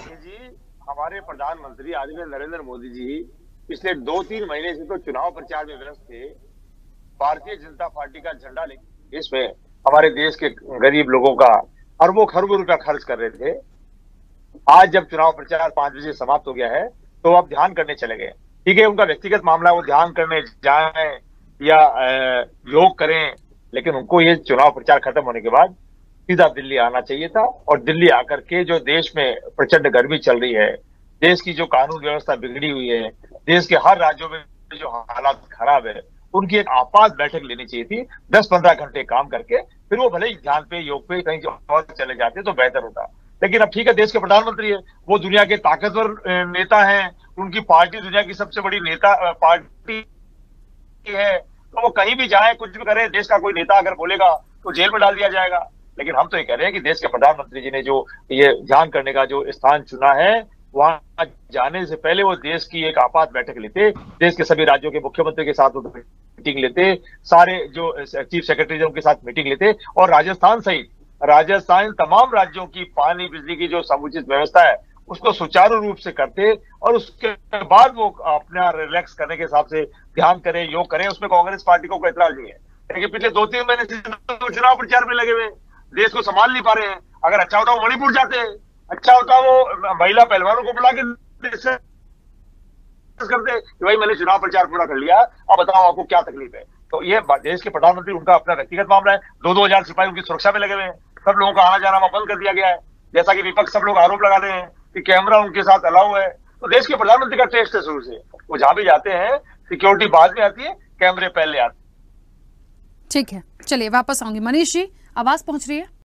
राकेश जी, हमारे प्रधानमंत्री आदरणीय नरेंद्र मोदी जी पिछले 2-3 महीने से तो चुनाव प्रचार में व्यस्त थे। भारतीय जनता पार्टी का झंडा लेके इसमें हमारे देश के गरीब लोगों का अरबों खरबों रुपया खर्च कर रहे थे। आज जब चुनाव प्रचार 5 बजे समाप्त हो गया है, तो अब ध्यान करने चले गए। ठीक है, उनका व्यक्तिगत मामला, वो ध्यान करने जाएं या योग करें, लेकिन उनको ये चुनाव प्रचार खत्म होने के बाद सीधा दिल्ली आना चाहिए था। और दिल्ली आकर के जो देश में प्रचंड गर्मी चल रही है, देश की जो कानून व्यवस्था बिगड़ी हुई है, देश के हर राज्यों में जो हालात खराब है, उनकी एक आपात बैठक लेनी चाहिए थी। 10-15 घंटे काम करके फिर वो भले ही ध्यान पे, योग पे कहीं और चले जाते तो बेहतर होता। लेकिन अब ठीक है, देश के प्रधानमंत्री है, वो दुनिया के ताकतवर नेता हैं, उनकी पार्टी दुनिया की सबसे बड़ी नेता पार्टी है, तो वो कहीं भी जाए, कुछ भी करे, देश का कोई नेता अगर बोलेगा तो जेल में डाल दिया जाएगा। लेकिन हम तो ये कह रहे हैं कि देश के प्रधानमंत्री जी ने जो ये ध्यान करने का जो स्थान चुना है, वहां जाने से पहले वो देश की एक आपात बैठक लेते, देश के सभी राज्यों के मुख्यमंत्री के साथ मीटिंग लेते, सारे जो चीफ सेक्रेटरी उनके साथ मीटिंग लेते, और राजस्थान तमाम राज्यों की पानी बिजली की जो समुचित व्यवस्था है उसको सुचारू रूप से करते, और उसके बाद वो अपना रिलैक्स करने के हिसाब से ध्यान करें, योग करें। उसमें कांग्रेस पार्टी को कोई एतराज नहीं है। लेकिन पिछले 2-3 महीने से चुनाव प्रचार में लगे हुए, देश को संभाल नहीं पा रहे हैं। अगर अच्छा होता वो मणिपुर जाते, अच्छा होता वो महिला पहलवानों को बुला के करते कि भाई मैंने चुनाव प्रचार पूरा कर लिया, अब बताओ आपको क्या तकलीफ है। तो ये देश के प्रधानमंत्री, उनका अपना व्यक्तिगत मामला है। 2-2 हजार सिपाही उनकी सुरक्षा में लगे हुए हैं, सब लोगों का आना जाना बंद कर दिया गया है। जैसा कि विपक्ष सब लोग आरोप लगा रहे हैं कि कैमरा उनके साथ अलाउ है। तो देश के प्रधानमंत्री का टेस्ट है शुरू से, वो जहां भी जाते हैं सिक्योरिटी बाद में आती है, कैमरे पहले आते हैं। ठीक है, चलिए वापस आऊंगी। मनीष जी, आवाज पहुंच रही है?